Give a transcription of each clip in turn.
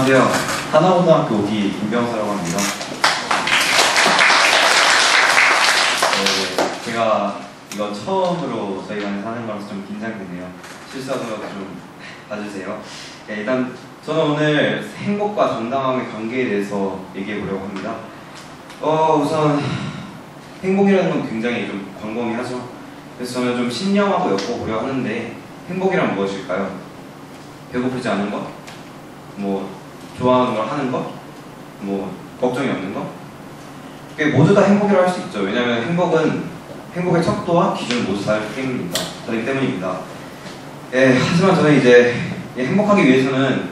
안녕하세요. 하나고등학교 5기 김병서라고 합니다. 제가 이거 처음으로 저희 반에서 하는 거라서 좀 긴장되네요. 실수하더라도 좀 봐주세요. 네, 일단 저는 오늘 행복과 정당함의 관계에 대해서 얘기해 보려고 합니다. 우선 행복이라는 건 굉장히 좀 광범위하죠. 그래서 저는 좀 신념하고 엮어보려 하는데, 행복이란 무엇일까요? 배고프지 않은 것? 좋아하는 걸 하는 것? 걱정이 없는 것? 모두 다 행복이라고 할 수 있죠. 왜냐하면 행복의 척도와 기준은 모두 다르기 때문입니다. 하지만 저는 이제 행복하기 위해서는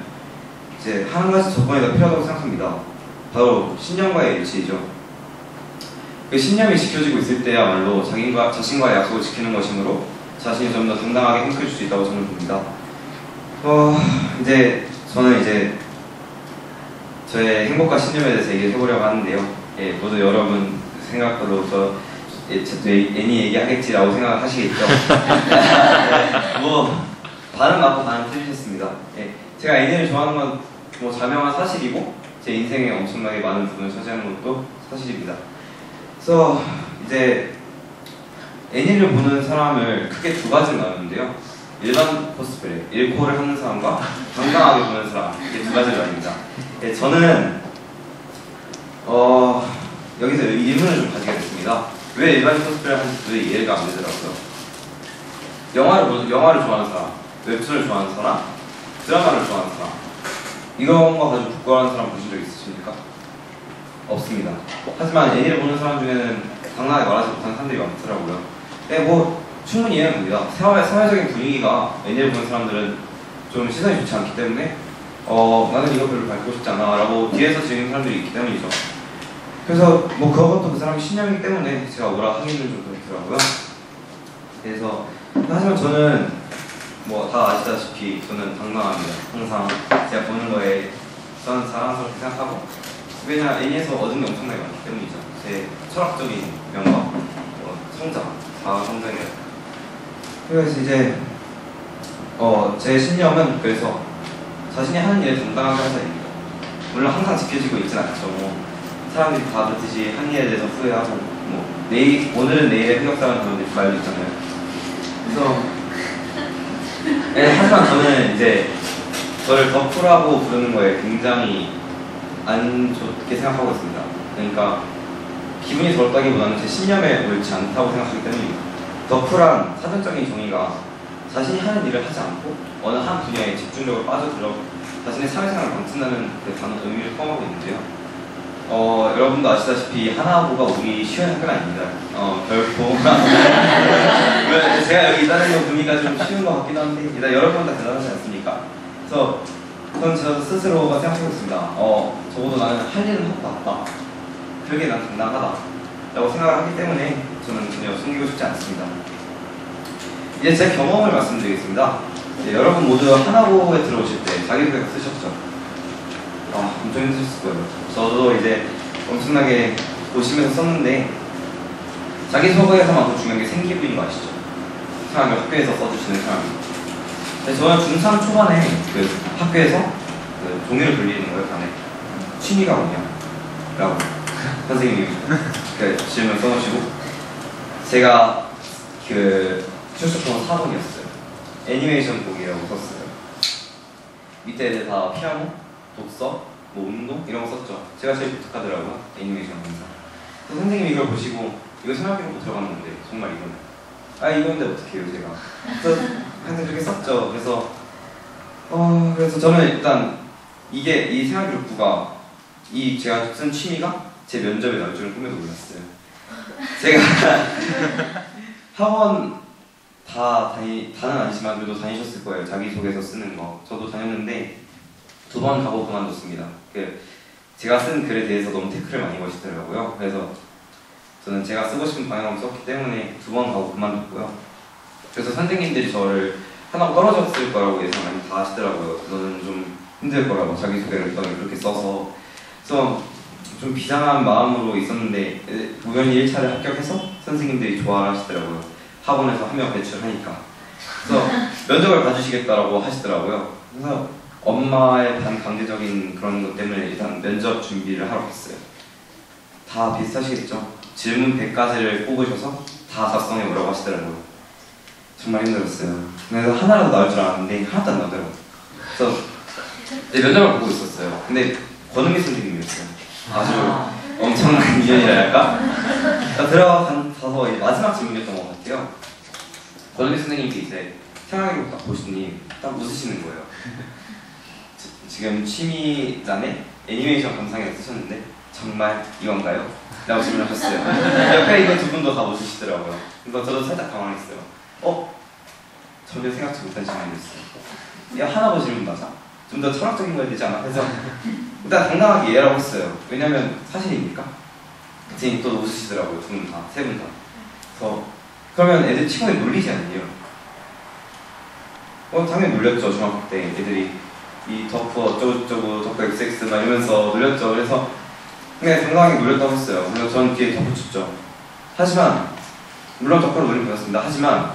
이제 한 가지 조건이 더 필요하다고 생각합니다. 바로 신념과의 일치이죠. 그 신념이 지켜지고 있을 때야말로 자신과의 약속을 지키는 것이므로 자신이 좀 더 당당하게 행복해질 수 있다고 저는 봅니다. 저는 저의 행복과 신념에 대해서 얘기해보려고 하는데요. 모두 여러분 생각으로 애니 얘기하겠지라고 생각을 하시겠죠. 반은 맞고 반은 틀리셨습니다. 제가 애니를 좋아하는 건 자명한 사실이고, 제 인생에 엄청나게 많은 부분을 차지하는 것도 사실입니다. 그래서 이제 애니를 보는 사람을 크게 두 가지로 나누는데요. 일반 코스프레, 일코를 하는 사람과 당당하게 보는 사람, 이게 두 가지로 나뉩니다. 저는 여기서 의문을 좀 가지게 됐습니다. 왜 일반 코스프레를 하는지 도저히 이해가 안 되더라고요. 영화를 좋아하는 사람, 웹툰을 좋아하는 사람, 드라마를 좋아하는 사람, 이런 거 가지고 부끄러워하는 사람 보신 적 있으십니까? 없습니다. 하지만 애니를 보는 사람 중에는 당당하게 말하지 못하는 사람들이 많더라고요. 충분히 이해는 됩니다. 사회적인 분위기가 애니를 보는 사람들은 좀 시선이 좋지 않기 때문에 나는 이거 별로 밟고 싶지 않아 라고 뒤에서 즐기는 사람들이 있기 때문이죠. 그래서 그것도 그 사람이 신념이기 때문에 제가 뭐라 하기는 좀 그렇더라고요. 그래서 하지만 저는 다 아시다시피 저는 당당합니다. 항상 제가 보는 거에 저는 자랑스럽게 생각하고, 왜냐면 애니에서 얻은 게 엄청나게 많기 때문이죠. 제 철학적인 면과 성장, 자아 성장이에요. 그래서 제 신념은 그래서 자신이 하는 일에 당당하게 하자입니다. 물론 항상 지켜지고 있진 않죠. 사람들이 다 그렇듯이 한 일에 대해서 후회하고 오늘은 내일의 흑역사라는 그런 말도 있잖아요. 그래서 하지만 저는 저를 덕후라고 부르는 거에 굉장히 안 좋게 생각하고 있습니다. 그러니까 기분이 더럽다기보다는 제 신념에 옳지 않다고 생각하기 때문입니다. 덕후란 사전적인 정의가 자신이 하는 일을 하지 않고 어느 한 분야에 집중적으로 빠져들어 자신의 사회생활을 망친다는 그 단어 의미를 포함하고 있는데요. 여러분도 아시다시피 하나고가 우리 쉬운 학교는 아닙니다. 결코 제가 여기 있다는 거 보니까 좀 쉬운 것 같기도 한데, 일단 여러분 다 대단하지 않습니까? 그래서 저는 저 스스로가 생각하고 있습니다. 적어도 나는 할 일은 하고 왔다. 그게 난 당당하다 라고 생각을 하기 때문에 저는 전혀 숨기고 싶지 않습니다. 이제 제 경험을 말씀드리겠습니다. 여러분 모두 하나고에 들어오실 때 자기소개서 쓰셨죠? 엄청 힘드셨을 거예요. 저도 엄청나게 보시면서 썼는데, 자기소개에서만큼 중요한 게 생기부인 거 아시죠? 사람이 학교에서 써주시는 사람입니다. 저는 중3 초반에 학교에서 종이를 돌리는 거예요, 반에. 취미가 뭐냐? 라고 선생님이 질문 써놓으시고, 제가 출석번호 4번이었어요. 애니메이션 보기라고 썼어요. 밑에 다 피아노, 독서, 운동 이런 거 썼죠. 제가 제일 독특하더라고요, 애니메이션 항상. 선생님이 이걸 보시고 이거 생각해보고 들어가는 건데 정말 이건데 어떻게 해요 제가. 그래서 항상 그렇게 썼죠. 그래서 저는 일단 이 생활기록부가 제가 쓴 취미가 제 면접에 나올 줄은 꿈에도 몰랐어요. 제가 학원 다는 아니지만 그래도 다니셨을 거예요. 자기소개서 쓰는 거 저도 다녔는데 2번 가고 그만뒀습니다. 제가 쓴 글에 대해서 너무 태클을 많이 거시더라고요. 그래서 저는 제가 쓰고 싶은 방향으로 썼기 때문에 2번 가고 그만뒀고요. 그래서 선생님들이 저를 하나고 떨어졌을 거라고 예상 많이 다 하시더라고요. 너는 좀 힘들 거라고 자기소개를 그렇게 써서. 그래서 좀 비장한 마음으로 있었는데 우연히 1차를 합격해서 선생님들이 좋아하시더라고요. 학원에서 한 명 배출하니까. 그래서 면접을 봐주시겠다라고 하시더라고요. 그래서 엄마의 반강제적인 그런 것 때문에 일단 면접 준비를 하러 갔어요. 다 비슷하시겠죠? 질문 100가지를 뽑으셔서 다 작성해 오라고 하시더라고요. 정말 힘들었어요. 그래서 하나라도 나올 줄 알았는데 하나도 안 나오더라고요. 그래서 내 면접을 보고 있었어요. 근데 권은미 선생님이었어요. 아주 엄청난 인연이랄까? 들어가서 마지막 질문이었던 것 같아요. 권은미 선생님이 이제 태양의 딱 보시더니 딱 웃으시는 거예요. 지금 취미란에 애니메이션 감상회를 쓰셨는데 정말 이건가요? 라고 질문하셨어요. 옆에 있는 두 분도 다 웃으시더라고요. 그래서 저도 살짝 당황했어요. 전혀 생각지 못한 질문이었어요. 야, 하나 더 질문 맞아? 좀 더 철학적인 거야 되지 않아? 그래서 일단 당당하게 예라고 했어요. 왜냐면 사실이니까. 그랬더니 또 웃으시더라고요. 두 분 다, 세 분 다. 그래서 그러면 애들 친구에 놀리지 않나요? 당연히 놀렸죠. 중학교 때 애들이 이 덕후 어쩌고저쩌고 덕후 XX 막 이러면서 놀렸죠. 그래서 그냥 당당하게 놀렸다고 했어요. 그래서 저는 뒤에 덕후 쳤죠. 하지만 물론 덕후로 놀림 받았습니다. 하지만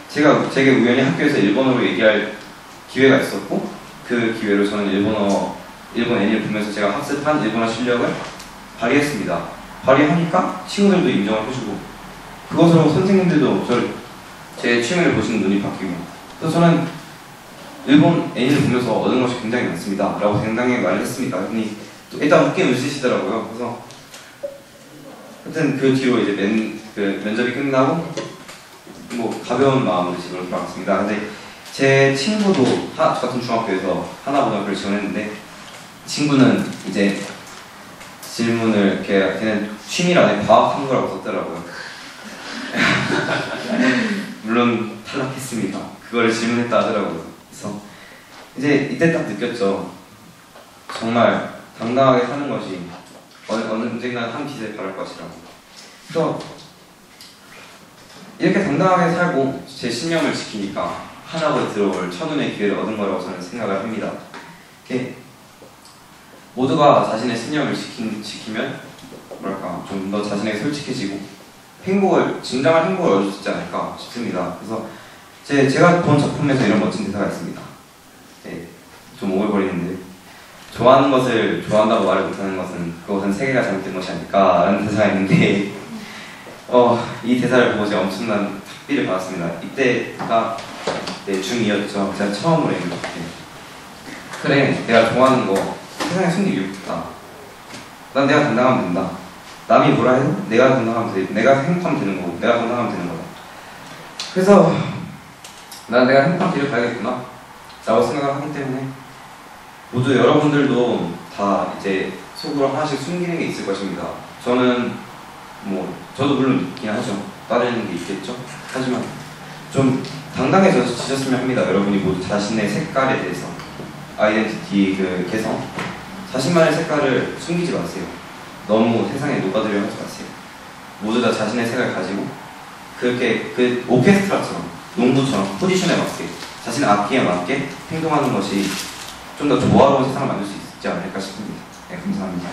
제게 우연히 학교에서 일본어로 얘기할 기회가 있었고 그 기회로 저는 일본 애니를 보면서 제가 학습한 일본어 실력을 발휘했습니다. 발휘하니까 친구들도 인정을 해주고 그것으로 선생님들도 제 취미를 보시는 눈이 바뀌고 그래서 저는 일본 애니를 보면서 얻은 것이 굉장히 많습니다. 라고 당당하게 말을 했습니다. 그랬더니 또 일단 웃게 웃으시더라고요. 그래서 하여튼 그 뒤로 이제 면접이 끝나고 뭐 가벼운 마음으로 집으로 돌아갔습니다. 근데 제 친구도 같은 중학교에서 하나고등학교를 지원했는데 친구는 이제 질문을 걔는 취미란에 과학 탐구라고 썼더라고요. 물론 탈락했습니다. 그거를 질문했다 하더라고요. 그래서 이제 이때 딱 느꼈죠. 정말 당당하게 사는 것이 언젠가 한 빛에 바랄 것이라고. 그래서 이렇게 당당하게 살고 제 신념을 지키니까 하나고에 들어올 천운의 기회를 얻은 거라고 저는 생각을 합니다. 이렇게 모두가 자신의 신념을 지키면 뭐랄까 좀 더 자신에게 솔직해지고 진정한 행복을 얻을 수 있지 않을까 싶습니다. 그래서 제가 본 작품에서 이런 멋진 대사가 있습니다. 네, 좀 오글거리는데 좋아하는 것을 좋아한다고 말을 못하는 그것은 세계가 잘못된 것이 아닐까 라는 대사가 있는데 이 대사를 보고 제가 엄청난 탁비를 받았습니다. 이때가 중2였죠. 제가 처음으로 얘기를 그래, 내가 좋아하는 거 세상에 숨기기 좋다. 난 내가 당당하면 된다. 남이 뭐라 해도 내가 당당하면 돼. 내가 행복하면 되는 거고 내가 당당하면 되는 거다. 그래서 난 내가 행복한 길을 가야겠구나 라고 생각을 하기 때문에 모두 여러분들도 다 이제 속으로 하나씩 숨기는 게 있을 것입니다. 저도 물론 있긴 하죠. 따르는 게 있겠죠. 하지만 좀 당당해지셨으면 합니다. 여러분이 모두 자신의 색깔에 대해서 아이덴티티 개성 자신만의 색깔을 숨기지 마세요. 너무 세상에 녹아들려 하지 마세요. 모두 다 자신의 색을 가지고 그렇게 오케스트라처럼 농구처럼 포지션에 맞게 자신의 악기에 맞게 행동하는 것이 좀 더 조화로운 세상을 만들 수 있지 않을까 싶습니다. 네, 감사합니다.